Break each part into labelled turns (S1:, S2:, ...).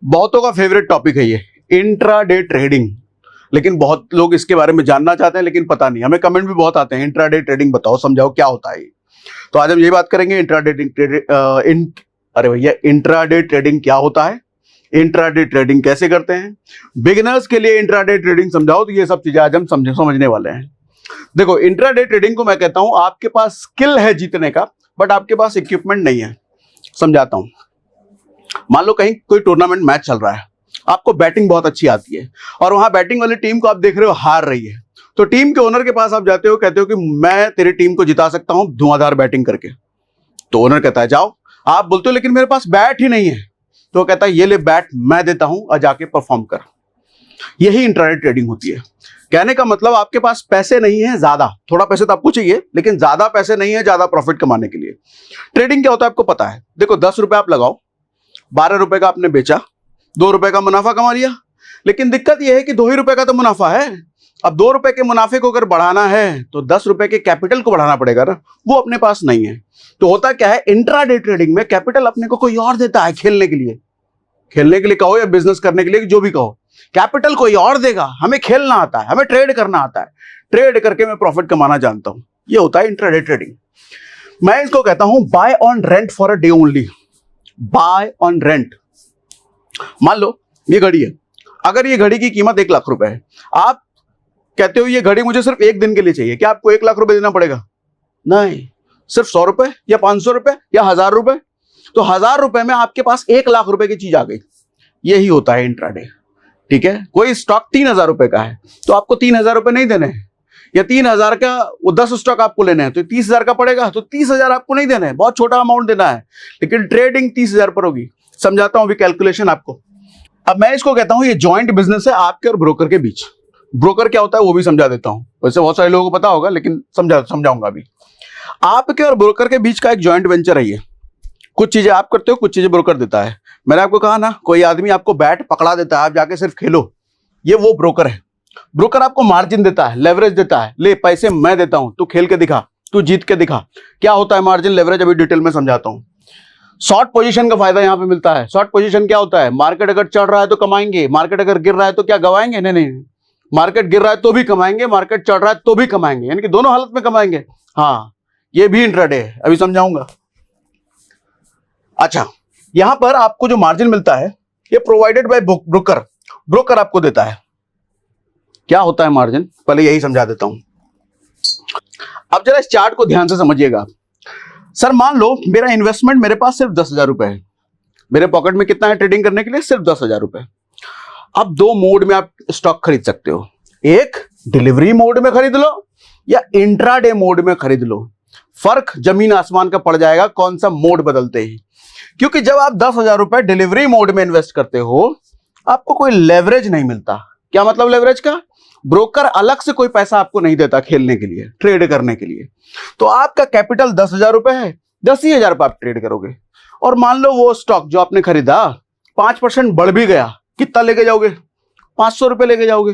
S1: बहुतों का favourite topic है ये इंट्राडे ट्रेडिंग। लेकिन बहुत लोग इसके बारे में जानना चाहते हैं लेकिन पता नहीं। हमें कमेंट भी बहुत आते हैं इंट्राडे ट्रेडिंग बताओ, समझाओ क्या होता है। तो आज हम ये बात करेंगे इंट्राडे ट्रेडिंग क्या होता है, इंट्राडे ट्रेडिंग कैसे करते हैं, बिगिनर्स के लिए इंट्राडे ट्रेडिंग समझाओ। तो ये सब चीजें आज हम समझने वाले हैं। देखो, इंट्राडे ट्रेडिंग को मैं कहता हूं आपके पास स्किल है जीतने का, बट आपके पास इक्विपमेंट नहीं है। समझाता हूं। मान लो कहीं कोई टूर्नामेंट मैच चल रहा है, आपको बैटिंग बहुत अच्छी आती है और वहां बैटिंग वाली टीम को आप देख रहे हो हार रही है, तो टीम के ओनर के पास आप जाते हो, कहते हो कि मैं तेरी टीम को जिता सकता हूं धुआंधार बैटिंग करके। तो ओनर कहता है जाओ। आप बोलते हो लेकिन मेरे पास बैट ही नहीं है, तो कहता है ये ले बैट मैं देता हूं और जाके परफॉर्म कर। यही इंट्राडे ट्रेडिंग होती है। कहने का मतलब आपके पास पैसे नहीं है ज्यादा, थोड़ा पैसे तो आपको चाहिए लेकिन ज्यादा पैसे नहीं है ज्यादा प्रॉफिट कमाने के लिए। ट्रेडिंग क्या होता है आपको पता है। देखो, 10 रुपए आप लगाओ, 12 रुपए का आपने बेचा, 2 रुपए का मुनाफा कमा लिया। लेकिन दिक्कत यह है कि 2 ही रुपए का तो मुनाफा है। अब 2 रुपए के मुनाफे को अगर बढ़ाना है तो 10 रुपए के कैपिटल को बढ़ाना पड़ेगा ना, वो अपने पास नहीं है। तो होता क्या है, इंट्राडे ट्रेडिंग में कैपिटल अपने को कोई और देता है खेलने के लिए कहो या बिजनेस करने के लिए, जो भी कहो, कैपिटल कोई और देगा। हमें खेलना आता है, हमें ट्रेड करना आता है, ट्रेड करके मैं प्रॉफिट कमाना जानता हूं। ये होता है इंट्राडे ट्रेडिंग। मैं इसको कहता हूं buy on rent for a day only. Buy on rent. मान लो ये घड़ी है, अगर ये घड़ी की कीमत 1 लाख रुपए है, आप कहते हो ये घड़ी मुझे सिर्फ 1 दिन के लिए चाहिए, क्या आपको 1 लाख रुपए देना पड़ेगा? नहीं, सिर्फ 100 रुपए या 500 रुपए या 1000 रुपए। तो 1000 रुपए में आपके पास 1 लाख रुपए की चीज आ गई। यही होता है इंट्राडे। ठीक है, कोई स्टॉक 3000 रुपए का है तो आपको 3000 रुपए नहीं देने हैं, या 3000 का वो 10 स्टॉक आपको लेने हैं तो 30,000 का पड़ेगा, तो 30,000 आपको नहीं देना है, बहुत छोटा अमाउंट देना है। लेकिन ट्रेडिंग 30,000 पर होगी। समझाता हूं अभी कैलकुलेशन आपको। अब मैं इसको कहता हूं ये जॉइंट बिजनेस है आपके और ब्रोकर के बीच। ब्रोकर क्या होता है वो भी समझा देता हूं, वैसे बहुत सारे लोगों को पता होगा लेकिन समझाऊंगा अभी। आपके और ब्रोकर के बीच का एक जॉइंट वेंचर है ये। कुछ चीजें आप करते हो, कुछ चीजें ब्रोकर देता है। मैंने आपको कहा ना, कोई आदमी आपको बैट पकड़ा देता है, आप जाके सिर्फ खेलो, ये वो ब्रोकर है। ब्रोकर आपको मार्जिन देता है, लेवरेज देता है, ले पैसे मैं देता हूं, तू खेल के दिखा, तू जीत के दिखा। क्या होता है मार्जिन लेवरेज, अभी डिटेल में समझाता हूं। शॉर्ट पोजीशन का फायदा यहां पे मिलता है। शॉर्ट पोजीशन क्या होता है, मार्केट अगर चढ़ रहा है तो कमाएंगे, मार्केट अगर गिर रहा है तो क्या गवाएंगे? नहीं, मार्केट गिर रहा है तो भी कमाएंगे, मार्केट चढ़ रहा है तो भी कमाएंगे, यानी कि दोनों हालत में कमाएंगे। हाँ, ये भी इंट्राडे है, अभी समझाऊंगा। अच्छा, यहां पर आपको जो मार्जिन मिलता है ये प्रोवाइडेड बाय ब्रोकर। ब्रोकर आपको देता है। क्या होता है मार्जिन, पहले यही समझा देता हूं। अब जरा इस चार्ट को ध्यान से समझिएगा। सर मान लो मेरा इन्वेस्टमेंट मेरे पास सिर्फ 10,000 रुपए है, मेरे पॉकेट में कितना है ट्रेडिंग करने के लिए? सिर्फ 10,000 रुपए। अब 2 मोड में आप स्टॉक खरीद सकते हो, एक डिलीवरी मोड में खरीद लो या इंट्राडे मोड में खरीद लो। फर्क जमीन आसमान का पड़ जाएगा कौन सा मोड बदलते ही। क्योंकि जब आप 10,000 रुपए डिलीवरी मोड में इन्वेस्ट करते हो, आपको कोई लेवरेज नहीं मिलता। क्या मतलब लेवरेज का? ब्रोकर अलग से कोई पैसा आपको नहीं देता खेलने के लिए, ट्रेड करने के लिए। तो आपका कैपिटल 10,000 रुपए है, 10,000 पर आप ट्रेड करोगे। और मान लो वो स्टॉक जो आपने खरीदा 5% बढ़ भी गया, कितना लेके जाओगे? 500 रुपए लेके जाओगे।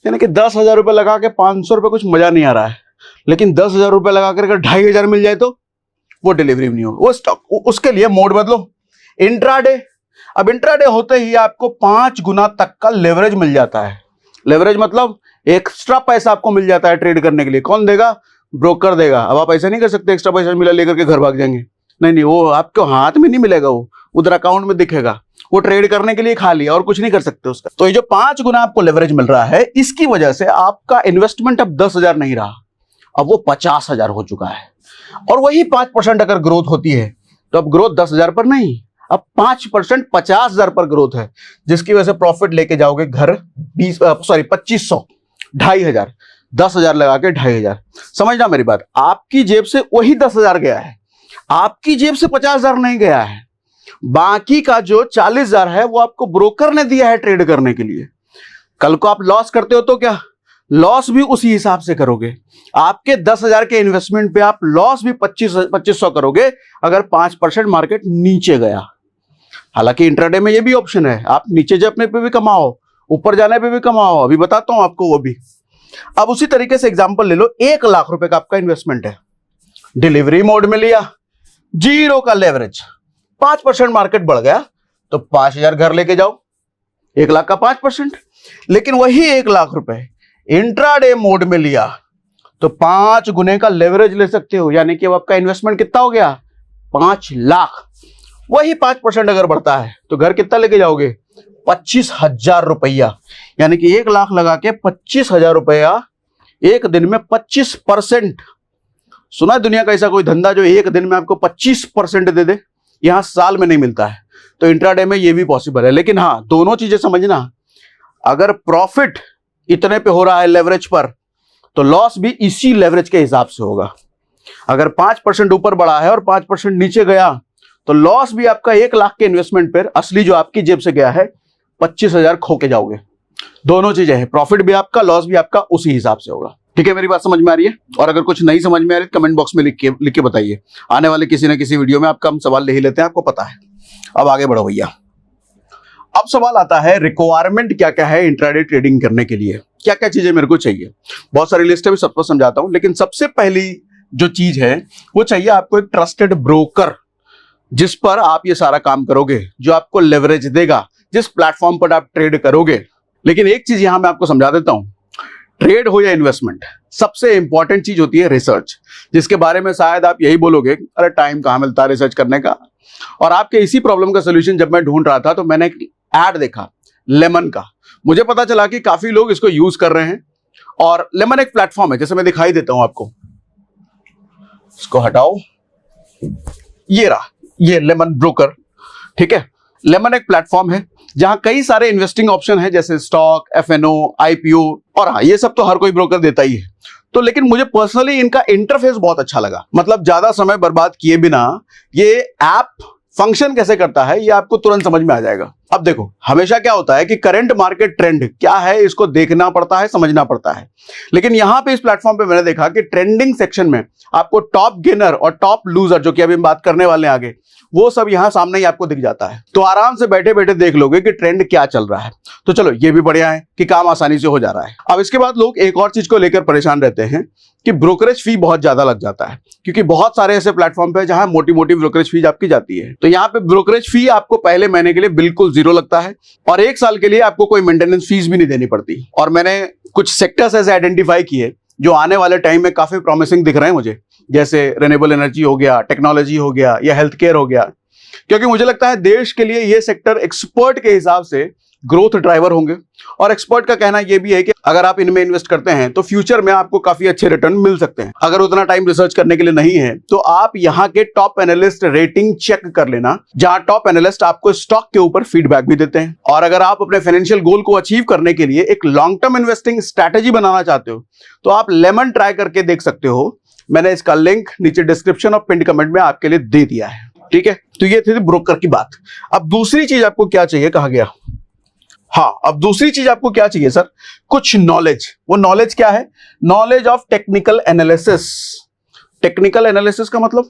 S1: यानी कि 10,000 रुपए लगा के 500 रुपए कुछ मजा नहीं आ रहा है। लेकिन 10,000 रुपए लगा कर अगर 2,500 मिल जाए तो वो डिलीवरी नहीं होगी, वो स्टॉक। उसके लिए मोड बदलो, इंट्राडे। अब इंट्राडे होते ही आपको 5 गुना तक का लेवरेज मिल जाता है। लेवरेज मतलब एक्स्ट्रा पैसा आपको मिल जाता है ट्रेड करने के लिए। कौन देगा? ब्रोकर देगा। अब आप ऐसा नहीं कर सकते एक्स्ट्रा पैसा मिला लेकर के घर भाग जाएंगे। नहीं, वो आपको हाथ में नहीं मिलेगा, वो उधर अकाउंट में दिखेगा। वो ट्रेड करने के लिए खा लिया और कुछ नहीं कर सकते उसका। तो ये जो 5 गुना आपको लेवरेज मिल रहा है, इसकी वजह से आपका इन्वेस्टमेंट अब 10,000 नहीं रहा, अब वो 50,000 हो चुका है। और वही 5% अगर ग्रोथ होती है तो अब ग्रोथ 10,000 पर नहीं, अब 5% 50,000 पर ग्रोथ है, जिसकी वजह से प्रॉफिट लेके जाओगे घर 2500, 2,500, 10,000 लगा के 2,500। समझना मेरी बात, आपकी जेब से वही 10,000 गया है, आपकी जेब से 50,000 नहीं गया है। बाकी का जो 40,000 है वो आपको ब्रोकर ने दिया है ट्रेड करने के लिए। कल को आप लॉस करते हो तो क्या? लॉस भी उसी हिसाब से करोगे। आपके 10,000 के इन्वेस्टमेंट पे आप लॉस भी 2500 करोगे अगर 5% मार्केट नीचे गया। हालांकि इंट्राडे में ये भी ऑप्शन है, आप नीचे जाने पे भी कमाओ, ऊपर जाने पे भी कमाओ, अभी बताता हूं आपको वो भी। अब उसी तरीके से एग्जांपल ले लो, 1 लाख रुपए का आपका इन्वेस्टमेंट है, डिलीवरी मोड में लिया, 0 का लेवरेज, 5% मार्केट बढ़ गया तो 5,000 घर लेके जाओ, 1 लाख का 5%। लेकिन वही 1 लाख रुपए इंट्राडे मोड में लिया तो 5 गुने का लेवरेज ले सकते हो, यानी कि अब आपका इन्वेस्टमेंट कितना हो गया, 5 लाख। वही 5% अगर बढ़ता है तो घर कितना लेके जाओगे, 25,000 रुपया। यानी कि 1 लाख लगा के 25,000 रुपया एक दिन में 25%। सुना है दुनिया का ऐसा कोई धंधा जो एक दिन में आपको 25% दे दे? यहां साल में नहीं मिलता है। तो इंट्राडे में ये भी पॉसिबल है। लेकिन हाँ, दोनों चीजें समझना, अगर प्रॉफिट इतने पे हो रहा है लेवरेज पर, तो लॉस भी इसी लेवरेज के हिसाब से होगा। अगर 5% ऊपर बढ़ा है और 5% नीचे गया तो लॉस भी आपका 1 लाख के इन्वेस्टमेंट पर असली जो आपकी जेब से गया है 25,000 खो के जाओगे। दोनों चीजें हैं, प्रॉफिट भी आपका, लॉस भी आपका उसी हिसाब से होगा। ठीक है, मेरी बात समझ में आ रही है? और अगर कुछ नहीं समझ में आ रही है कमेंट बॉक्स में लिख के बताइए। आने वाले किसी ना किसी वीडियो में आपका हम सवाल ले ही लेते हैं, आपको पता है। अब आगे बढ़ो भैया। अब सवाल आता है रिक्वायरमेंट क्या क्या है इंट्राडे ट्रेडिंग करने के लिए, क्या क्या चीजें मेरे को चाहिए। बहुत सारी लिस्ट है, भी सबको समझाता हूं। लेकिन सबसे पहली जो चीज है वो चाहिए आपको एक ट्रस्टेड ब्रोकर, जिस पर आप ये सारा काम करोगे, जो आपको लेवरेज देगा, जिस प्लेटफॉर्म पर आप ट्रेड करोगे। लेकिन एक चीज यहां मैं आपको समझा देता हूं, ट्रेड हो या इन्वेस्टमेंट, सबसे इंपॉर्टेंट चीज होती है रिसर्च, जिसके बारे में शायद आप यही बोलोगे अरे टाइम कहां मिलता है रिसर्च करने का। और आपके इसी प्रॉब्लम का सोल्यूशन जब मैं ढूंढ रहा था तो मैंने एक ऐड देखा लेमन का। मुझे पता चला कि काफी लोग इसको यूज कर रहे हैं। और लेमन एक प्लेटफॉर्म है, जैसे मैं दिखाई देता हूं आपको, इसको हटाओ, ये रहा, ये लेमन ब्रोकर। ठीक है, लेमन एक प्लेटफॉर्म है जहां कई सारे इन्वेस्टिंग ऑप्शन है, जैसे स्टॉक, एफएनओ, आईपीओ, और हाँ, ये सब तो हर कोई ब्रोकर देता ही है। तो लेकिन मुझे पर्सनली इनका इंटरफेस बहुत अच्छा लगा। मतलब ज्यादा समय बर्बाद किए बिना ये ऐप फंक्शन कैसे करता है ये आपको तुरंत समझ में आ जाएगा। अब देखो, हमेशा क्या होता है कि करंट मार्केट ट्रेंड क्या है इसको देखना पड़ता है, समझना पड़ता है। लेकिन यहां पे इस प्लेटफॉर्म पे मैंने देखा कि ट्रेंडिंग सेक्शन में आपको टॉप गेनर और टॉप लूजर, जो कि अभी हम बात करने वाले हैं आगे, वो सब यहां सामने ही आपको दिख जाता है। तो आराम से बैठे बैठे देख लोगे कि ट्रेंड क्या चल रहा है। तो चलो, ये भी बढ़िया है कि काम आसानी से हो जा रहा है। अब इसके बाद लोग एक और चीज को लेकर परेशान रहते हैं कि ब्रोकरेज फी बहुत ज्यादा लग जाता है, क्योंकि बहुत सारे ऐसे प्लेटफॉर्म पे जहां मोटी मोटी ब्रोकरेज फीस आपकी जाती है। तो यहाँ पे ब्रोकरेज फी आपको पहले महीने के लिए बिल्कुल 0 लगता है और 1 साल के लिए आपको कोई मेंटेनेंस फीस भी नहीं देनी पड़ती। और मैंने कुछ सेक्टर्स ऐसे आइडेंटिफाई किए जो आने वाले टाइम में काफी प्रॉमिसिंग दिख रहे हैं मुझे, जैसे रिन्यूएबल एनर्जी हो गया, टेक्नोलॉजी हो गया, या हेल्थ केयर हो गया। क्योंकि मुझे लगता है देश के लिए ये सेक्टर एक्सपर्ट के हिसाब से ग्रोथ ड्राइवर होंगे। और एक्सपर्ट का कहना यह भी है कि अगर आप इनमें इन्वेस्ट करते हैं तो फ्यूचर में आपको काफी अच्छे रिटर्न मिल सकते हैं। अगर उतना टाइम रिसर्च करने के लिए नहीं है तो आप यहाँ के टॉप एनालिस्ट रेटिंग चेक कर लेना, जहां टॉप एनालिस्ट आपको स्टॉक के ऊपर फीडबैक भी देते हैं। और अगर आप अपने फाइनेंशियल गोल को अचीव करने के लिए एक लॉन्ग टर्म इन्वेस्टिंग स्ट्रैटेजी बनाना चाहते हो तो आप लेमन ट्राई करके देख सकते हो। मैंने इसका लिंक नीचे डिस्क्रिप्शन और पिन कमेंट में आपके लिए दे दिया है। ठीक है, तो ये थी ब्रोकर की बात। अब दूसरी चीज आपको क्या चाहिए, कहा गया, हाँ, अब दूसरी चीज आपको क्या चाहिए सर, कुछ नॉलेज। वो नॉलेज क्या है, knowledge of technical analysis. Technical analysis का मतलब,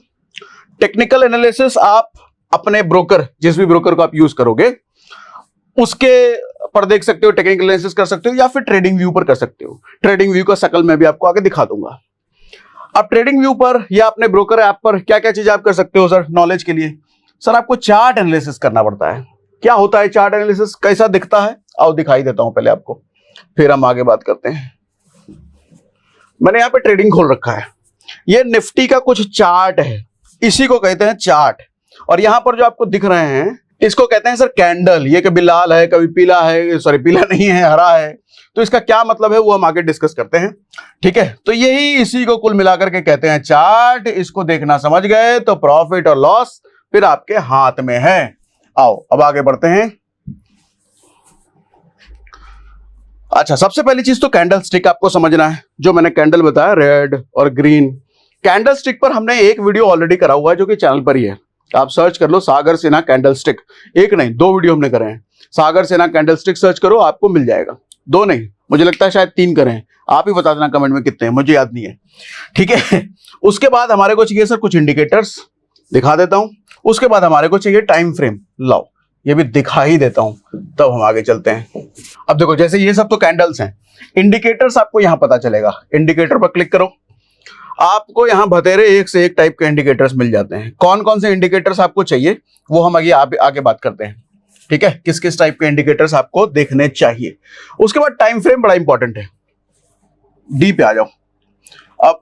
S1: टेक्निकल एनालिसिस आप अपने ब्रोकर, जिस भी ब्रोकर को आप यूज करोगे उसके पर देख सकते हो, टेक्निकल एनालिसिस कर सकते हो, या फिर ट्रेडिंग व्यू पर कर सकते हो। ट्रेडिंग व्यू का शकल मैं भी आपको आगे दिखा दूंगा। अब ट्रेडिंग व्यू पर या अपने ब्रोकर ऐप पर क्या क्या चीज आप कर सकते हो सर नॉलेज के लिए? सर आपको चार्ट एनालिसिस करना पड़ता है। क्या होता है चार्ट एनालिसिस, कैसा दिखता है, आओ दिखाई देता हूं पहले आपको, फिर हम आगे बात करते हैं। मैंने यहां पे ट्रेडिंग खोल रखा है, ये निफ्टी का कुछ चार्ट है, इसी को कहते हैं चार्ट। और यहां पर जो आपको दिख रहे हैं इसको कहते हैं सर कैंडल। ये कभी लाल है, कभी पीला है, सॉरी पीला नहीं है, हरा है। तो इसका क्या मतलब है वो हम आगे डिस्कस करते हैं। ठीक है, तो यही इसी को कुल मिलाकर के कहते हैं चार्ट। इसको देखना समझ गए तो प्रॉफिट और लॉस फिर आपके हाथ में है। आओ अब आगे बढ़ते हैं। अच्छा, सबसे पहली चीज तो कैंडल स्टिक आपको समझना है। जो मैंने कैंडल बताया, रेड और ग्रीन कैंडल स्टिक पर हमने एक वीडियो ऑलरेडी करा हुआ है जो कि चैनल पर ही है। आप सर्च कर लो सागर सिन्हा कैंडल स्टिक, एक नहीं 2 वीडियो हमने करे हैं। सागर सिन्हा कैंडल स्टिक सर्च करो, आपको मिल जाएगा। 2 नहीं, मुझे लगता है शायद 3 करें। आप ही बता देना कमेंट में कितने हैं, मुझे याद नहीं है। ठीक है, उसके बाद हमारे को चाहिए सर कुछ इंडिकेटर्स, दिखा देता हूं। उसके बाद हमारे को चाहिए टाइम फ्रेम, लाओ ये भी दिखा ही देता हूं, तब हम आगे चलते हैं। अब देखो, जैसे ये सब तो कैंडल्स हैं, इंडिकेटर्स आपको यहां पता चलेगा। इंडिकेटर पर क्लिक करो, आपको यहां बतेरे एक से एक टाइप के इंडिकेटर्स मिल जाते हैं। कौन कौन से इंडिकेटर्स आपको चाहिए वो हम आगे बात करते हैं। ठीक है, किस किस टाइप के इंडिकेटर्स आपको देखने चाहिए। उसके बाद टाइम फ्रेम बड़ा इंपॉर्टेंट है। डी पे आ जाओ अब।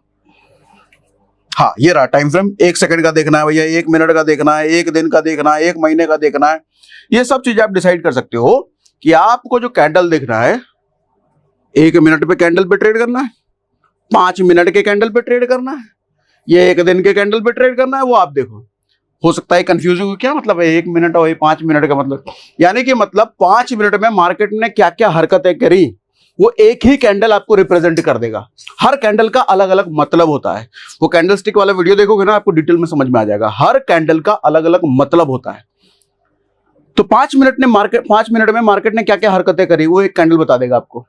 S1: हाँ, ये रहा टाइम फ्रेम। 1 सेकंड का देखना है भैया, 1 मिनट का देखना है, 1 दिन का देखना है, 1 महीने का देखना है। ये सब चीजें आप डिसाइड कर सकते हो कि आपको जो कैंडल देखना है, 1 मिनट पे कैंडल पे ट्रेड करना है, 5 मिनट के कैंडल पे ट्रेड करना है, ये 1 दिन के कैंडल पे ट्रेड करना है, वो आप देखो। हो सकता है कंफ्यूजिंग हो, क्या मतलब है 1 मिनट और 5 मिनट का मतलब, यानी कि मतलब 5 मिनट में मार्केट ने क्या क्या हरकतें करी वो एक ही कैंडल आपको रिप्रेजेंट कर देगा। हर कैंडल का अलग अलग मतलब होता है। वो कैंडल स्टिक वाला वीडियो देखोगे ना, आपको डिटेल में समझ में आ जाएगा। हर कैंडल का अलग अलग मतलब होता है। तो 5 मिनट में मार्केट ने क्या क्या हरकतें करी वो एक कैंडल बता देगा आपको।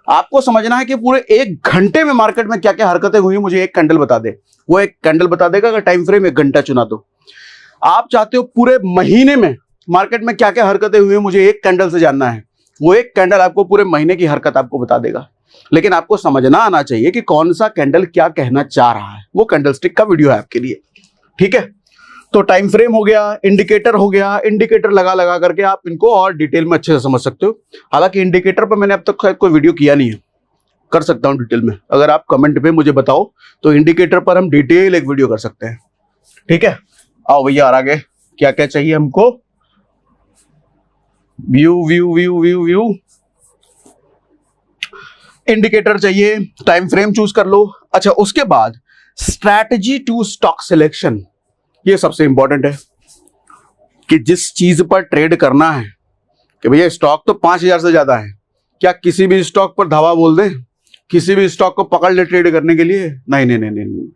S1: आपको समझना है कि पूरे 1 घंटे में मार्केट में क्या क्या हरकतें हुई मुझे एक कैंडल बता दे, वो एक कैंडल बता देगा। अगर टाइम फ्रेम 1 घंटा चुना तो आप चाहते हो पूरे महीने में मार्केट में क्या क्या हरकतें हुई मुझे एक कैंडल से जानना है, वो एक कैंडल आपको पूरे महीने की हरकत आपको बता देगा। लेकिन आपको समझना आना चाहिए कि कौन सा कैंडल क्या कहना चाह रहा है। वो कैंडल स्टिक का वीडियो है आपके लिए, ठीक है। तो टाइम फ्रेम हो गया, इंडिकेटर हो गया। इंडिकेटर लगा लगा करके आप इनको और डिटेल में अच्छे से समझ सकते हो। हालांकि इंडिकेटर पर मैंने अब तक शायद कोई वीडियो किया नहीं है, कर सकता हूं डिटेल में। अगर आप कमेंट पे मुझे बताओ तो इंडिकेटर पर हम डिटेल एक वीडियो कर सकते हैं, ठीक है। आओ भैया और आगे क्या क्या चाहिए हमको। View view view view view indicator चाहिए, टाइम फ्रेम चूज कर लो। अच्छा, उसके बाद स्ट्रैटेजी टू स्टॉक सिलेक्शन, ये सबसे इंपॉर्टेंट है कि जिस चीज पर ट्रेड करना है कि भैया स्टॉक तो 5000 से ज्यादा है, क्या किसी भी स्टॉक पर धावा बोल दें, किसी भी स्टॉक को पकड़ ले ट्रेड करने के लिए? नहीं नहीं नहीं नहीं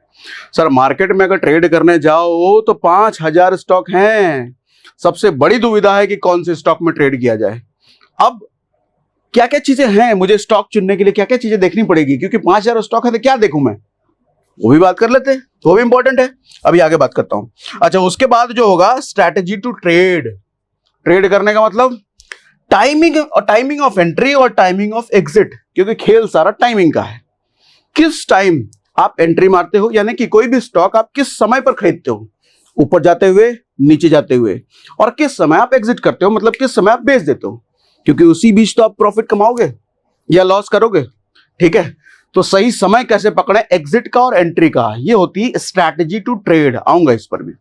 S1: सर, मार्केट में अगर ट्रेड करने जाओ तो 5000 स्टॉक हैं। सबसे बड़ी दुविधा है कि कौन से स्टॉक में ट्रेड किया जाए। अब क्या क्या चीजें हैं, मुझे स्टॉक चुनने के लिए क्या क्या चीजें देखनी पड़ेगी, क्योंकि 5000 स्टॉक है तो क्या देखूं मैं, वो भी बात कर लेते हैं, वो भी इंपॉर्टेंट है। अभी आगे बात करता हूं। अच्छा, उसके बाद जो होगा स्ट्रैटेजी टू ट्रेड। ट्रेड करने का मतलब टाइमिंग ऑफ एंट्री और टाइमिंग ऑफ एग्जिट, क्योंकि खेल सारा टाइमिंग का है। किस टाइम आप एंट्री मारते हो, यानी कि कोई भी स्टॉक आप किस समय पर खरीदते हो, ऊपर जाते हुए, नीचे जाते हुए, और किस समय आप एग्जिट करते हो, मतलब किस समय आप बेच देते हो, क्योंकि उसी बीच तो आप प्रॉफिट कमाओगे या लॉस करोगे, ठीक है। तो सही समय कैसे पकड़े एग्जिट का और एंट्री का, ये होती है स्ट्रैटेजी टू ट्रेड। आऊंगा इस पर भी,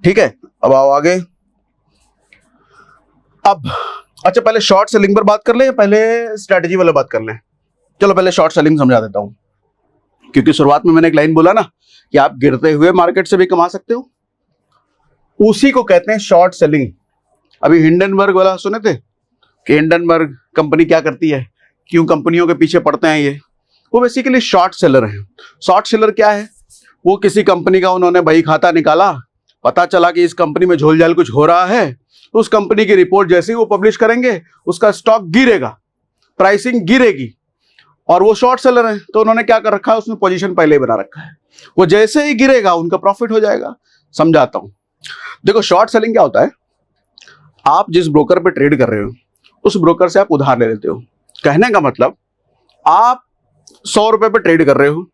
S1: ठीक है। अब आओ आगे। अब अच्छा, पहले शॉर्ट सेलिंग पर बात कर लें, पहले स्ट्रैटेजी वाला बात कर लें। चलो पहले शॉर्ट सेलिंग समझा देता हूं, क्योंकि शुरुआत में मैंने एक लाइन बोला ना कि आप गिरते हुए मार्केट से भी कमा सकते हो, उसी को कहते हैं शॉर्ट सेलिंग। अभी हिंडनबर्ग वाला सुने थे कि हिंडनबर्ग कंपनी क्या करती है, क्यों कंपनियों के पीछे पड़ते हैं ये, वो बेसिकली शॉर्ट सेलर हैं। शॉर्ट सेलर क्या है, वो किसी कंपनी का उन्होंने बही खाता निकाला, पता चला कि इस कंपनी में झोलझाल कुछ हो रहा है, तो उस कंपनी की रिपोर्ट जैसे ही वो पब्लिश करेंगे उसका स्टॉक गिरेगा, प्राइसिंग गिरेगी, और वो शॉर्ट सेलर है तो उन्होंने क्या कर रखा है, उसमें पोजीशन पहले ही बना रखा है, वो जैसे ही गिरेगा उनका प्रॉफिट हो जाएगा। समझाता हूं, देखो शॉर्ट सेलिंग क्या होता है, आप जिस ब्रोकर पे ट्रेड कर रहे हो उस ब्रोकर से आप उधार ले लेते हो। कहने का मतलब आप 100 रुपए पे ट्रेड कर रहे हो,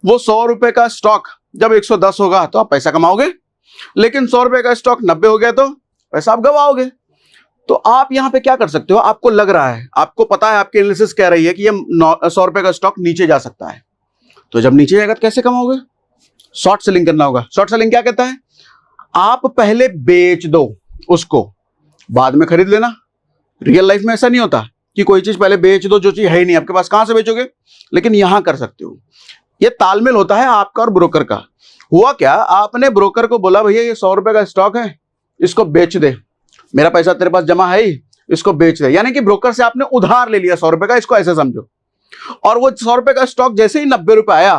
S1: वो 100 रुपए का स्टॉक जब 110 होगा तो आप पैसा कमाओगे, लेकिन 100 रुपए का स्टॉक 90 हो गया तो पैसा आप गवाओगे। तो आप यहां पे क्या कर सकते हो, आपको लग रहा है, आपको पता है, आपकी एनालिसिस कह रही है कि ये 100 रुपए का स्टॉक नीचे जा सकता है, तो जब नीचे जाएगा तो कैसे कमाओगे, शॉर्ट सेलिंग करना होगा। शॉर्ट सेलिंग क्या कहता है, आप पहले बेच दो उसको, बाद में खरीद लेना। रियल लाइफ में ऐसा नहीं होता कि कोई चीज पहले बेच दो, जो चीज है ही नहीं आपके पास, कहां से बेचोगे, लेकिन यहां कर सकते हो। ये तालमेल होता है आपका और ब्रोकर का। हुआ क्या, आपने ब्रोकर को बोला भैया ये 100 रुपए का स्टॉक है, इसको बेच दे, मेरा पैसा तेरे पास जमा है ही, इसको बेच दे, यानी कि ब्रोकर से आपने उधार ले लिया 100 रुपए का, इसको ऐसे समझो। और वो 100 रुपए का स्टॉक जैसे ही 90 रुपए आया,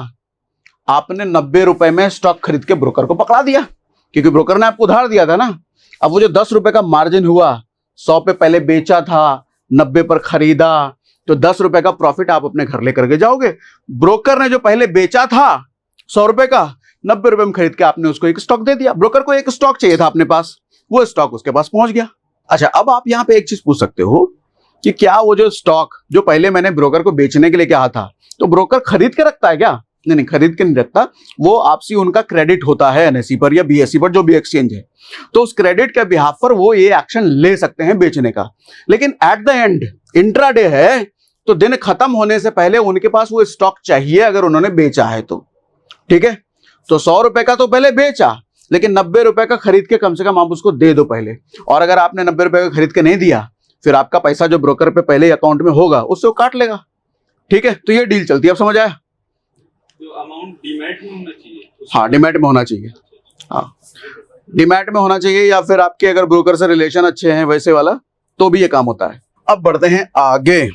S1: आपने 90 रुपए में स्टॉक खरीद के ब्रोकर को पकड़ा दिया, क्योंकि ब्रोकर ने आपको उधार दिया था ना। अब वो जो 10 रुपए का मार्जिन हुआ, 100 पे पहले बेचा था, 90 पर खरीदा, तो 10 रुपए का प्रॉफिट आप अपने घर लेकर के जाओगे। ब्रोकर ने जो पहले बेचा था 100 रुपए का, 90 रुपए में खरीद के आपने उसको एक स्टॉक दे दिया। ब्रोकर को एक स्टॉक चाहिए था अपने पास, वो स्टॉक उसके पास पहुंच गया। अच्छा, अब आप यहां पे एक चीज पूछ सकते हो कि क्या वो जो स्टॉक जो पहले मैंने ब्रोकर को बेचने के लिए कहा था, तो ब्रोकर खरीद के रखता है क्या? नहीं खरीद के नहीं रखता, वो आपसी उनका क्रेडिट होता है एनएसई पर या बीएसई पर, जो भी एक्सचेंज है। तो उस क्रेडिट के बिहाफ पर वो ये एक्शन ले सकते हैं बेचने का। लेकिन एट द एंड इंट्राडे है, तो दिन खत्म होने से पहले उनके पास वो स्टॉक चाहिए अगर उन्होंने बेचा है तो। ठीक है, तो 100 रुपए का तो पहले बेचा, लेकिन 90 रुपए का खरीद के कम से कम आप उसको दे दो पहले। और अगर आपने 90 रुपए का खरीद के नहीं दिया, फिर आपका पैसा जो ब्रोकर पे पहले अकाउंट में होगा उससे वो काट लेगा। ठीक है, तो ये डील चलती है। अब समझ आया?
S2: तो अमाउंट डीमैट में होना चाहिए?
S1: हाँ, डीमैट में होना चाहिए। हाँ, डीमैट में होना चाहिए, या फिर आपके अगर ब्रोकर से रिलेशन अच्छे हैं वैसे वाला, तो भी ये काम होता है। अब बढ़ते हैं आगे।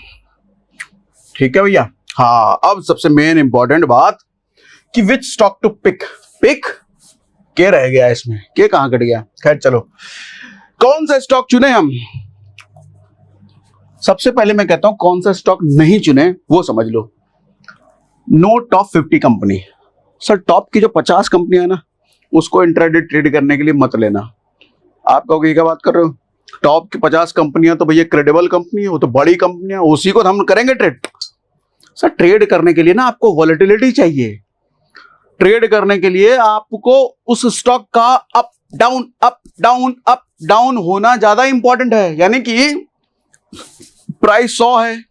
S1: ठीक है भैया। हाँ, अब सबसे मेन इंपॉर्टेंट बात कि which stock to pick. Pick क्या रह गया इसमें, क्या कहां कट गया? खैर चलो, कौन सा स्टॉक चुने हम। सबसे पहले मैं कहता हूं कौन सा स्टॉक नहीं चुने वो समझ लो। No top 50 company. Sir top की जो 50 कंपनियां ना, उसको इंट्राडे ट्रेड करने के लिए मत लेना। आप कहोगे क्या बात कर रहे हो, टॉप की 50 कंपनियां तो भैया क्रेडिबल कंपनी है, वो तो बड़ी कंपनियां, उसी को हम करेंगे ट्रेड। सर ट्रेड करने के लिए ना आपको वॉलेटिलिटी चाहिए। ट्रेड करने के लिए आपको उस स्टॉक का up down up down up down होना ज्यादा इंपॉर्टेंट है। यानी कि प्राइस 100 है,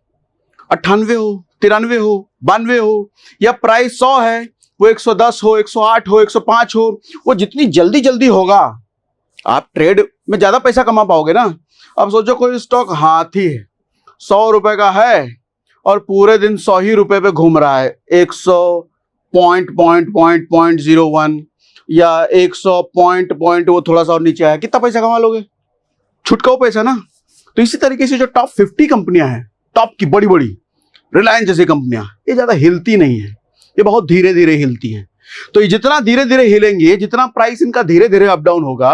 S1: 98 हो, 93 हो, 92 हो, या प्राइस 100 है वो 110 हो, 108 हो, 105 हो, वो जितनी जल्दी जल्दी होगा आप ट्रेड में ज्यादा पैसा कमा पाओगे ना। अब सोचो कोई स्टॉक हाथी है, 100 रुपए का है और पूरे दिन 100 ही रुपए पे घूम रहा है, 100 0.01 या 100 पॉइंट वो थोड़ा सा और नीचे आया, कितना पैसा कमा लोगे? छुटकाओ पैसा ना। तो इसी तरीके से जो टॉप 50 कंपनियां हैं, टॉप की बड़ी बड़ी रिलायंस जैसी कंपनियां, ये ज्यादा हिलती नहीं है, ये बहुत धीरे धीरे हिलती हैं। तो ये जितना धीरे धीरे हिलेंगे, जितना प्राइस इनका धीरे धीरे अप डाउन होगा,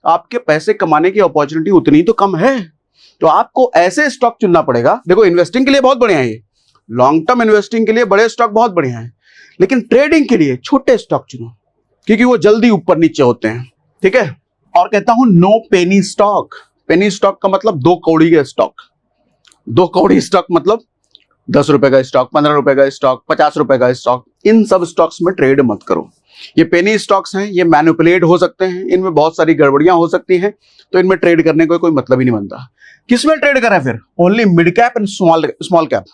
S1: आपके पैसे कमाने की अपॉर्चुनिटी उतनी तो कम है। तो आपको ऐसे स्टॉक चुनना पड़ेगा। देखो इन्वेस्टिंग के लिए बहुत बढ़िया है ये, लॉन्ग टर्म इन्वेस्टिंग के लिए बड़े स्टॉक बहुत बढ़िया है, लेकिन ट्रेडिंग के लिए छोटे स्टॉक चुनो, क्योंकि वो जल्दी ऊपर नीचे होते हैं। ठीक है, और कहता हूं no penny stock. Penny stock का मतलब 2 कौड़ी का स्टॉक। 2 कौड़ी स्टॉक मतलब 10 रुपए का स्टॉक, 15 रुपए का स्टॉक, 50 रुपए का स्टॉक, इन सब स्टॉक्स में ट्रेड मत करो। ये पेनी स्टॉक्स हैं, ये मैनिपुलेट हो सकते हैं, इनमें बहुत सारी गड़बड़ियां हो सकती हैं, तो इनमें ट्रेड करने का कोई मतलब ही नहीं बनता। किसमें ट्रेड करें फिर? Only mid cap and small cap.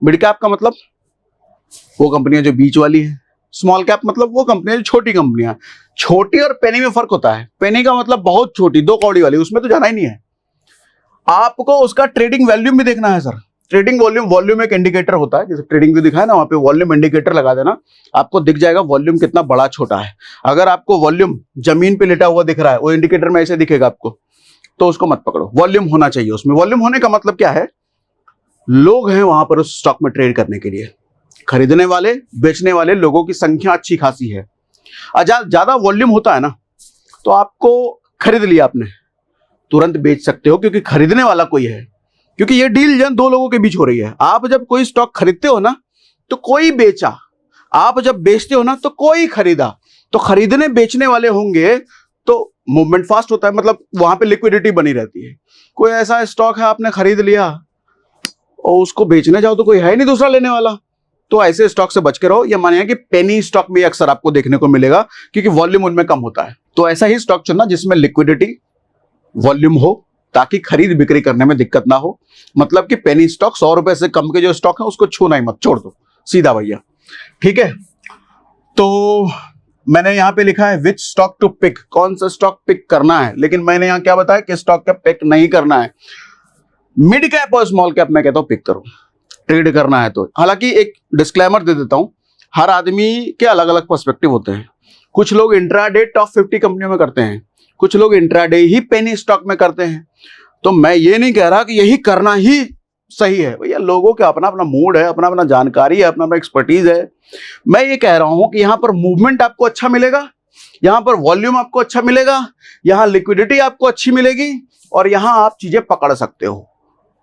S1: Mid cap का मतलब वो कंपनियां जो बीच वाली है, स्मॉल कैप मतलब वो कंपनियां जो छोटी कंपनियां। छोटी और पेनी में फर्क होता है। पेनी का मतलब बहुत छोटी, 2 कौड़ी वाली, उसमें तो जाना ही नहीं है। आपको उसका ट्रेडिंग वॉल्यूम भी देखना है सर। ट्रेडिंग वॉल्यूम एक इंडिकेटर होता है, जैसे ट्रेडिंग भी दिखा है ना, वहां पे वॉल्यूम इंडिकेटर लगा देना, आपको दिख जाएगा वॉल्यूम कितना बड़ा छोटा है। अगर आपको वॉल्यूम जमीन पे लेटा हुआ दिख रहा है, वो इंडिकेटर में ऐसे दिखेगा आपको, तो उसको मत पकड़ो। वॉल्यूम होना चाहिए उसमें। वॉल्यूम होने का मतलब क्या है? लोग हैं वहां पर उस स्टॉक में ट्रेड करने के लिए, खरीदने वाले बेचने वाले लोगों की संख्या अच्छी खासी है। ज्यादा वॉल्यूम होता है ना, तो आपको खरीद लिया आपने, तुरंत बेच सकते हो, क्योंकि खरीदने वाला कोई है। क्योंकि ये डील जन 2 लोगों के बीच हो रही है। आप जब कोई स्टॉक खरीदते हो ना, तो कोई बेचा, आप जब बेचते हो ना, तो कोई खरीदा। तो खरीदने बेचने वाले होंगे तो मूवमेंट फास्ट होता है, मतलब वहां पे लिक्विडिटी बनी रहती है। कोई ऐसा स्टॉक है आपने खरीद लिया और उसको बेचने जाओ तो कोई है नहीं दूसरा लेने वाला, तो ऐसे स्टॉक से बच के रहो। या मानिए कि पेनी स्टॉक में अक्सर आपको देखने को मिलेगा, क्योंकि वॉल्यूम उनमें कम होता है। तो ऐसा ही स्टॉक चुनना जिसमें लिक्विडिटी वॉल्यूम हो, ताकि खरीद बिक्री करने में दिक्कत ना हो। मतलब कि पेनी स्टॉक, 100 रुपए से कम के जो स्टॉक है उसको छूना ही मत, छोड़ दो सीधा भैया। ठीक है, तो मैंने यहां पे लिखा है विच स्टॉक टू पिक, कौन सा स्टॉक पिक करना है। लेकिन मैंने यहां क्या बताया कि स्टॉक का पिक नहीं करना है। मिड कैप और स्मॉल कैप में कहता हूं पिक करो, ट्रेड करना है तो। हालांकि एक डिस्क्लेमर दे देता हूं, हर आदमी के अलग अलग पर्सपेक्टिव होते हैं। कुछ लोग इंट्राडे टॉप 50 कंपनियों में करते हैं, कुछ लोग इंट्राडे ही पेनी स्टॉक में करते हैं। तो मैं ये नहीं कह रहा कि यही करना ही सही है भैया, लोगों का अपना अपना मूड है, अपना अपना जानकारी है, अपना अपना एक्सपर्टीज है। मैं ये कह रहा हूं कि यहां पर मूवमेंट आपको अच्छा मिलेगा, यहां पर वॉल्यूम आपको अच्छा मिलेगा, यहां लिक्विडिटी आपको अच्छी मिलेगी, और यहां आप चीजें पकड़ सकते हो।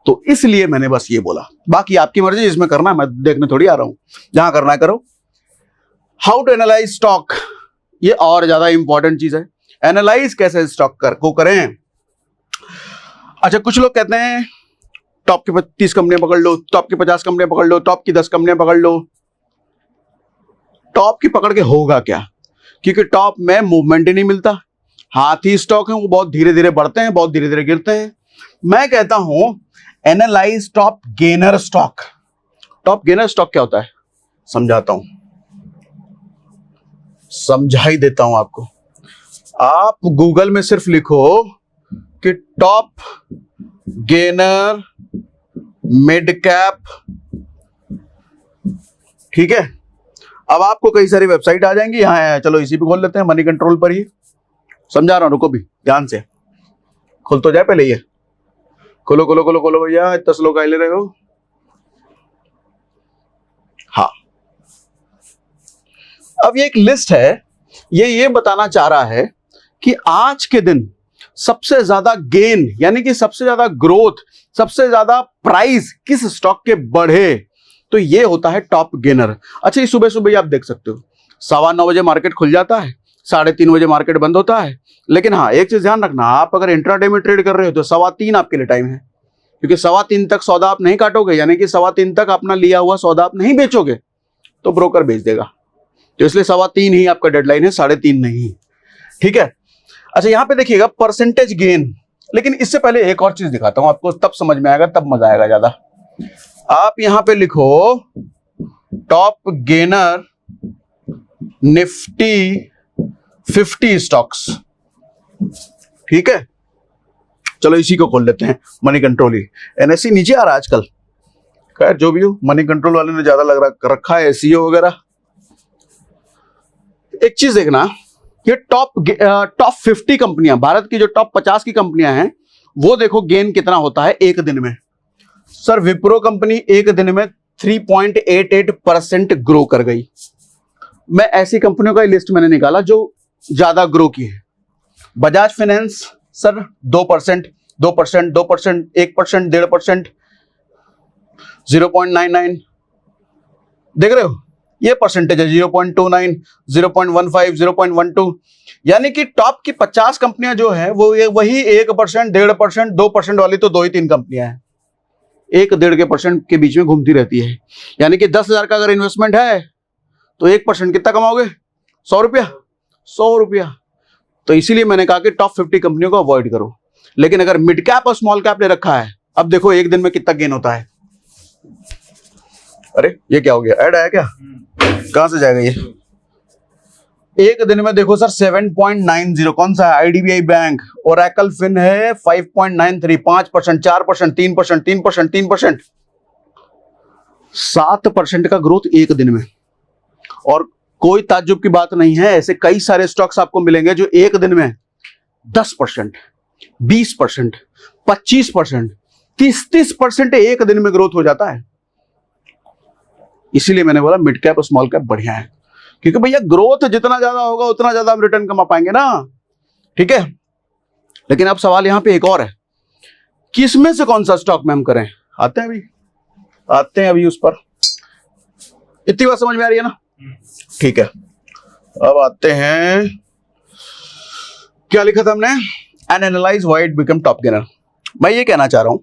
S1: तो इसलिए मैंने बस ये बोला, बाकी आपकी मर्जी, जिसमें करना है, मैं देखने थोड़ी आ रहा हूं, जहां करना है करो। हाउ टू एनालाइज स्टॉक, ये और ज्यादा इंपॉर्टेंट चीज है। एनालाइज कैसे स्टॉक को करें। अच्छा, कुछ लोग कहते हैं टॉप की 30 कंपनियां पकड़ लो, टॉप की 50 कंपनियां पकड़ लो, टॉप की 10 कंपनियां पकड़ लो। टॉप की पकड़ के होगा क्या, क्योंकि टॉप में मूवमेंट ही नहीं मिलता, हाथी स्टॉक है वो बहुत धीरे धीरे बढ़ते हैं, बहुत धीरे धीरे गिरते हैं। मैं कहता हूं analyse top gainer stock. Top gainer stock क्या होता है समझाता हूं, समझा ही देता हूं आपको। आप गूगल में सिर्फ लिखो कि टॉप गेनर मिड कैप, ठीक है। अब आपको कई सारी वेबसाइट आ जाएंगी, यहां है, चलो इसी पे खोल लेते हैं, मनी कंट्रोल पर ही समझा रहा हूं, रुको भी ध्यान से, खुल तो जाए पहले ये, खोलो खोलो खोलो खोलो भैया, इतना स्लो का ले रहे हो। हाँ, अब ये एक लिस्ट है, ये बताना चाह रहा है कि आज के दिन सबसे ज्यादा गेन यानी कि सबसे ज्यादा ग्रोथ, सबसे ज्यादा प्राइस किस स्टॉक के बढ़े, तो ये होता है टॉप गेनर। अच्छा, ये सुबह सुबह आप देख सकते हो 9:15 बजे मार्केट खुल जाता है, 3:30 बजे मार्केट बंद होता है। लेकिन हाँ, एक चीज ध्यान रखना, आप अगर इंट्राडे में ट्रेड कर रहे हो तो 3:15 आपके लिए टाइम है, क्योंकि 3:15 तक सौदा आप नहीं काटोगे, यानी कि 3:15 तक अपना लिया हुआ सौदा आप नहीं बेचोगे तो ब्रोकर बेच देगा, तो इसलिए 3:15 ही आपका डेडलाइन है, 3:30 नहीं, ठीक है। अच्छा, यहां पे देखिएगा परसेंटेज गेन, लेकिन इससे पहले एक और चीज दिखाता हूं आपको, तब समझ में आएगा, तब मजा आएगा ज्यादा। आप यहां पे लिखो टॉप गेनर निफ्टी 50 स्टॉक्स, ठीक है। चलो इसी को खोल लेते हैं, मनी कंट्रोल ही। एनएससी नीचे आ रहा है आजकल, खैर जो भी हो, मनी कंट्रोल वाले ने ज्यादा लग रखा है एसईओ वगैरह। एक चीज देखना, ये टॉप 50 कंपनियां, भारत की जो टॉप 50 की कंपनियां हैं, वो देखो गेन कितना होता है एक दिन में। सर विप्रो कंपनी एक दिन में 3.88% ग्रो कर गई। मैं ऐसी कंपनियों का लिस्ट मैंने निकाला जो ज्यादा ग्रो की है। बजाज फाइनेंस सर 2%, 2%, 2%, 1%, 1.5%, 0.99, देख रहे हो, ये परसेंटेज है 0.29, 0.15, 0.12, यानी कि टॉप की 50 कंपनियां जो है वो वही 1%, 1.5%, 2% वाली तो 2 ही 3 कंपनियां हैं, 1-1.5% के बीच में घूमती रहती है। यानी कि 10,000 का अगर इन्वेस्टमेंट है तो 1% कितना कमाओगे, 100 रुपया, 100 रुपया। तो इसीलिए मैंने कहा कि टॉप 50 कंपनियों को अवॉइड करो। लेकिन अगर मिड कैप और स्मॉल कैप ले रखा है, अब देखो एक दिन में कितना गेन होता है। अरे ये क्या हो गया, ऐड आया क्या, कहां से जाएगा ये? एक दिन में देखो सर 7.90, कौन सा है, आईडीबीआई बैंक। ओरेकल फिन है 5.93, 5%, 4%, 3%, 3%, 3%, 7% का ग्रोथ एक दिन में। और कोई ताज्जुब की बात नहीं है, ऐसे कई सारे स्टॉक्स आपको मिलेंगे जो एक दिन में 10%, 20%, 25%, 30% एक दिन में ग्रोथ हो जाता है। इसीलिए मैंने बोला मिड कैप और स्मॉल कैप बढ़िया है, क्योंकि भैया ग्रोथ जितना ज्यादा होगा उतना ज्यादा हम रिटर्न कमा पाएंगे ना, ठीक है। लेकिन अब सवाल यहां पे एक और है, किसमें से कौन सा स्टॉक में हम करें? आते हैं अभी उस पर। इतनी बात समझ में आ रही है ना? ठीक है, अब आते हैं, क्या लिखा था हमने, and analyse why it become top gainer. मैं ये कहना चाह रहा हूं,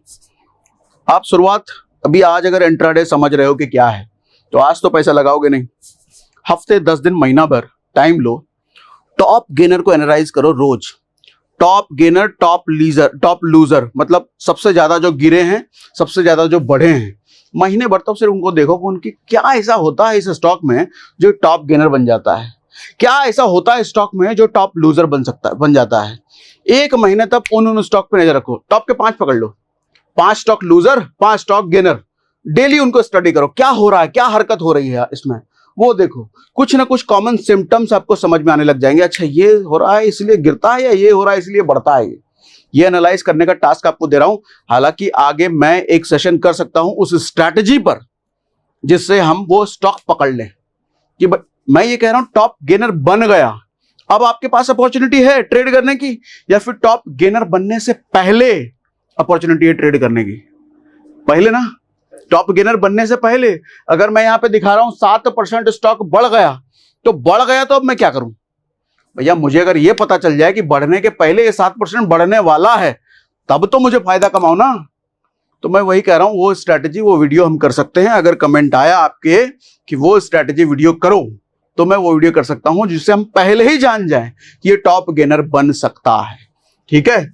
S1: आप शुरुआत अभी आज अगर इंट्राडे समझ रहे हो कि क्या है, तो आज तो पैसा लगाओगे नहीं, हफ्ते 10 दिन महीना भर टाइम लो, टॉप गेनर को एनालाइज करो रोज। टॉप गेनर, टॉप लूजर, मतलब सबसे ज्यादा जो गिरे हैं, सबसे ज्यादा जो बढ़े हैं, महीने भर तब सिर्फ उनको देखो कि उनकी क्या ऐसा होता है इस स्टॉक में जो टॉप गेनर बन जाता है, क्या ऐसा होता है स्टॉक में जो टॉप लूजर बन जाता है। एक महीने तक उन स्टॉक पे नजर रखो, टॉप के 5 पकड़ लो, 5 stock loser, 5 stock gainer, daily उनको स्टडी करो, क्या हो रहा है, क्या हरकत हो रही है इसमें, वो देखो, कुछ ना कुछ कॉमन सिम्टम्स आपको समझ में आने लग जाएंगे। अच्छा ये हो रहा है इसलिए गिरता है, या ये हो रहा है इसलिए बढ़ता है। ये एनालाइज करने का टास्क आपको दे रहा हूं। हालांकि आगे मैं एक सेशन कर सकता हूं उस स्ट्रैटेजी पर जिससे हम वो स्टॉक पकड़ लें कि मैं ये कह रहा हूं टॉप गेनर बन गया, अब आपके पास अपॉर्चुनिटी है ट्रेड करने की, या फिर टॉप गेनर बनने से पहले अपॉर्चुनिटी है ट्रेड करने की? पहले ना, टॉप गेनर बनने से पहले। अगर मैं यहां पे दिखा रहा हूं 7% स्टॉक बढ़ गया, तो बढ़ गया तो अब मैं क्या करूं भैया? मुझे अगर ये पता चल जाए कि बढ़ने के पहले ये 7% बढ़ने वाला है, तब तो मुझे फायदा कमाओ ना। तो मैं वही कह रहा हूं, वो स्ट्रैटेजी, वो वीडियो हम कर सकते हैं। अगर कमेंट आया आपके कि वो स्ट्रैटेजी वीडियो करो, तो मैं वो वीडियो कर सकता हूं जिससे हम पहले ही जान जाएं कि ये टॉप गेनर बन सकता है। ठीक है,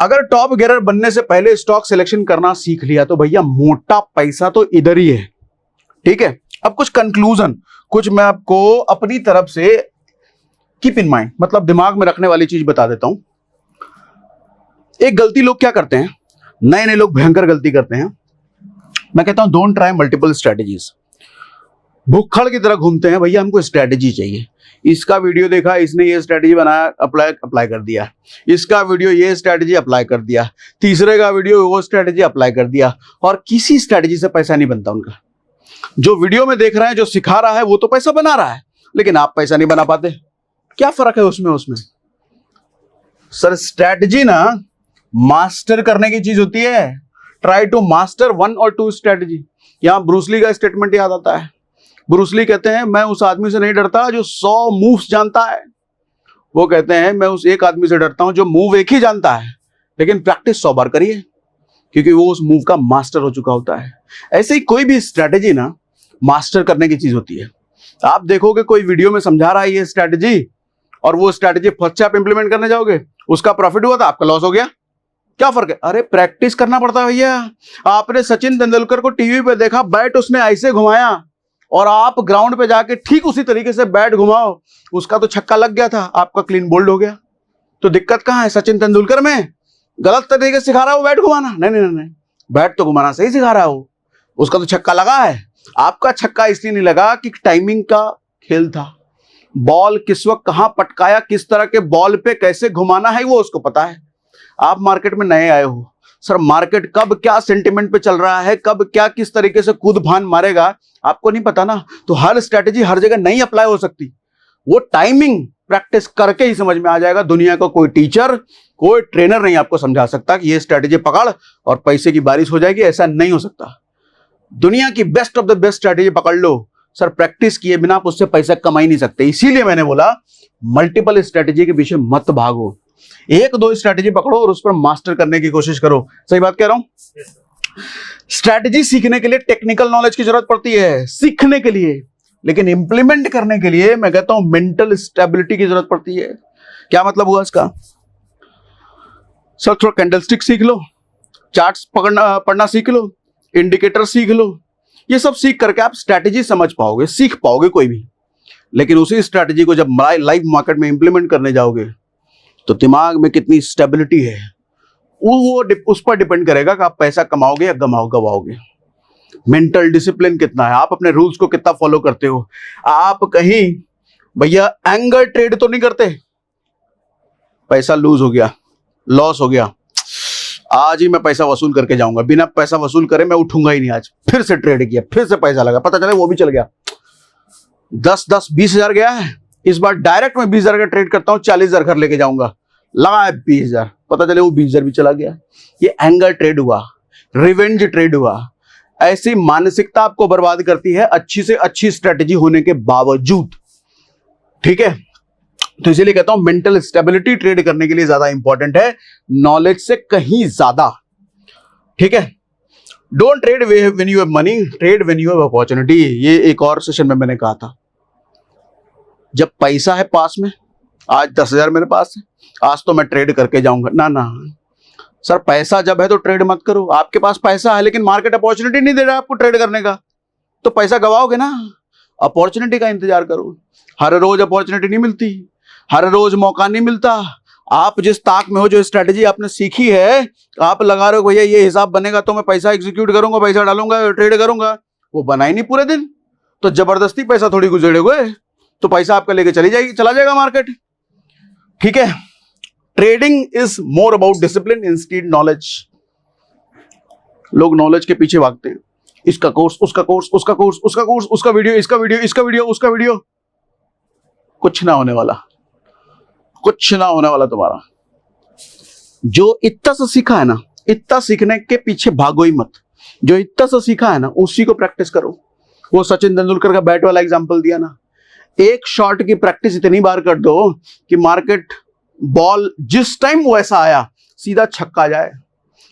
S1: अगर टॉप गेनर बनने से पहले स्टॉक सिलेक्शन करना सीख लिया तो भैया मोटा पैसा तो इधर ही है। ठीक है, अब कुछ कंक्लूजन, कुछ मैं आपको अपनी तरफ से कीप इन माइंड, मतलब दिमाग में रखने वाली चीज बता देता हूं। एक गलती लोग क्या करते हैं, नए नए लोग भयंकर गलती करते हैं। मैं कहता हूं डोंट ट्राई मल्टीपल स्ट्रेटेजीज। भुक्खड़ की तरह घूमते हैं, भैया हमको स्ट्रेटेजी चाहिए। इसका वीडियो देखा, इसने ये स्ट्रेटेजी बनाया, अप्लाई कर दिया, इसका वीडियो ये स्ट्रेटेजी अप्लाई कर दिया, तीसरे का वीडियो वो स्ट्रेटेजी अप्लाई कर दिया, और किसी स्ट्रेटेजी से पैसा नहीं बनता उनका। जो वीडियो में देख रहे हैं, जो सिखा रहा है वो तो पैसा बना रहा है, लेकिन आप पैसा नहीं बना पाते। क्या फर्क है उसमें सर, स्ट्रेटेजी ना मास्टर करने की चीज होती है। ट्राई टू मास्टर 1 और 2 स्ट्रेटेजी। यहां ब्रूसली का स्टेटमेंट याद आता है। ब्रूसली कहते हैं मैं उस आदमी से नहीं डरता जो 100 मूव्स जानता है, वो कहते हैं मैं उस एक आदमी से डरता हूं जो मूव एक ही जानता है, लेकिन प्रैक्टिस 100 बार करिए, क्योंकि वो उस मूव का मास्टर हो चुका होता है। ऐसे ही कोई भी स्ट्रेटेजी ना मास्टर करने की चीज होती है। आप देखोगे कोई वीडियो में समझा रहा है ये स्ट्रेटेजी, और वो स्ट्रेटेजी फर्स्ट आप इंप्लीमेंट करने जाओगे, उसका प्रॉफिट हुआ था, आपका लॉस हो गया। क्या फर्क है? अरे प्रैक्टिस करना पड़ता है भैया। आपने सचिन तेंदुलकर को टीवी पे देखा, बैट उसने ऐसे घुमाया, और आप ग्राउंड पे जाके ठीक उसी तरीके से बैट घुमाओ, उसका तो छक्का लग गया था, आपका क्लीन बोल्ड हो गया। तो दिक्कत कहां है? सचिन तेंदुलकर में गलत तरीके से सिखा रहा है वो बैट घुमाना? नहीं, बैट तो घुमाना सही सिखा रहा है वो, उसका तो छक्का लगा है। आपका छक्का इसलिए नहीं लगा कि टाइमिंग का खेल था। बॉल किस वक्त कहां पटकाया, किस तरह के बॉल पे कैसे घुमाना है, वो उसको पता है। आप मार्केट में नए आए हो सर, मार्केट कब क्या सेंटिमेंट पे चल रहा है, कब क्या किस तरीके से कूद फान मारेगा, आपको नहीं पता ना। तो हर स्ट्रेटेजी हर जगह नहीं अप्लाई हो सकती। वो टाइमिंग प्रैक्टिस करके ही समझ में आ जाएगा। दुनिया का कोई टीचर, कोई ट्रेनर नहीं आपको समझा सकता कि ये स्ट्रेटेजी पकड़ और पैसे की बारिश हो जाएगी, ऐसा नहीं हो सकता। दुनिया की best of the best strategy पकड़ लो सर, प्रैक्टिस किए बिना आप उससे पैसा कमा ही नहीं सकते। इसीलिए मैंने बोला मल्टीपल स्ट्रेटेजी के पीछे मत भागो, 1-2 स्ट्रेटेजी पकड़ो और उस पर मास्टर करने की कोशिश करो। सही बात कह रहा हूं? स्ट्रेटेजी सीखने के लिए टेक्निकल नॉलेज की जरूरत पड़ती है, सीखने के लिए, लेकिन इंप्लीमेंट करने के लिए मैं कहता हूं मेंटल स्टेबिलिटी की जरूरत पड़ती है। क्या मतलब हुआ इसका? सर थोड़ा कैंडलस्टिक सीख लो, चार्ट्स पढ़ना सीख लो, इंडिकेटर सीख लो। ये सब सीख करके आप स्ट्रेटेजी समझ पाओगे, सीख पाओगे कोई भी। लेकिन उसी स्ट्रेटेजी को जब लाइव मार्केट में इंप्लीमेंट करने जाओगे तो दिमाग में कितनी स्टेबिलिटी है वो उस पर डिपेंड करेगा कि आप पैसा कमाओगे या गवाओगे। मेंटल डिसिप्लिन कितना है, आप अपने रूल्स को कितना फॉलो करते हो। आप कहीं भैया एंगर ट्रेड तो नहीं करते, पैसा लूज हो गया, लॉस हो गया, आज ही मैं पैसा वसूल करके जाऊंगा, बिना पैसा वसूल करे मैं उठूंगा ही नहीं। आज फिर से ट्रेड किया, फिर से पैसा लगा, पता चले वो भी चल गया, 10-20 हजार गया है। इस बार डायरेक्ट मैं 20 हजार का ट्रेड करता हूं, 40 हजार घर लेके जाऊंगा, लगा है 20 हजार, पता चले वो 20 हजार भी चला गया। ये एंगर ट्रेड हुआ, रिवेंज ट्रेड हुआ। ऐसी मानसिकता आपको बर्बाद करती है अच्छी से अच्छी स्ट्रेटेजी होने के बावजूद। ठीक है, तो इसीलिए कहता हूं मेंटल स्टेबिलिटी ट्रेड करने के लिए ज्यादा इंपॉर्टेंट है नॉलेज से कहीं ज्यादा। ठीक है, don't trade when you have money, trade when you have opportunity. ये एक और सेशन में मैंने कहा था, जब पैसा है पास में, आज 10 हजार मेरे पास है, आज तो मैं ट्रेड करके जाऊंगा, ना सर, पैसा जब है तो ट्रेड मत करो। आपके पास पैसा है लेकिन मार्केट अपॉर्चुनिटी नहीं दे रहा आपको ट्रेड करने का, तो पैसा गवाओगे ना। अपॉर्चुनिटी का इंतजार करो, हर रोज अपॉर्चुनिटी नहीं मिलती, हर रोज मौका नहीं मिलता। आप जिस ताक में हो, जो स्ट्रेटेजी आपने सीखी है, आप लगा रहे हो भैया ये हिसाब बनेगा तो मैं पैसा एग्जीक्यूट करूंगा, पैसा डालूंगा, ट्रेड करूंगा, वो बना ही नहीं पूरे दिन, तो जबरदस्ती पैसा थोड़ी गुजरेगे, तो पैसा आपका लेके चला जाएगा मार्केट। ठीक है, trading is more about discipline instead knowledge. लोग नॉलेज के पीछे भागते हैं, इसका कोर्स, उसका कोर्स, उसका कोर्स, उसका कोर्स, उसका वीडियो, इसका वीडियो, इसका वीडियो, उसका वीडियो। कुछ ना होने वाला, कुछ ना होने वाला तुम्हारा। जो इतना सा सीखा है ना, इतना सीखने के पीछे भागो ही मत। जो इतना सा सीखा है ना, उसी को प्रैक्टिस करो। वो सचिन तेंदुलकर का बैट वाला एग्जांपल दिया ना, एक शॉट की प्रैक्टिस इतनी बार कर दो कि मार्केट बॉल जिस टाइम वैसा आया सीधा छक्का जाए।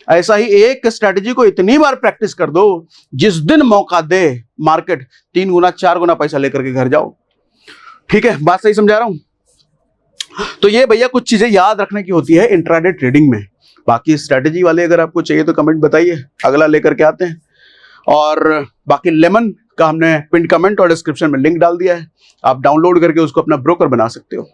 S1: ऐसा ही एक स्ट्रेटेजी को इतनी बार प्रैक्टिस कर दो, जिस दिन मौका दे मार्केट 3 गुना 4 गुना पैसा लेकर के घर जाओ। ठीक है, बात सही समझा रहा हूं? तो ये भैया कुछ चीजें याद रखने की होती है इंट्राडे ट्रेडिंग में। बाकी स्ट्रेटेजी वाले अगर आपको चाहिए तो कमेंट बताइए, अगला लेकर के आते हैं। और बाकी लेमन का हमने पिन कमेंट और डिस्क्रिप्शन में लिंक डाल दिया है, आप डाउनलोड करके उसको अपना ब्रोकर बना सकते हो।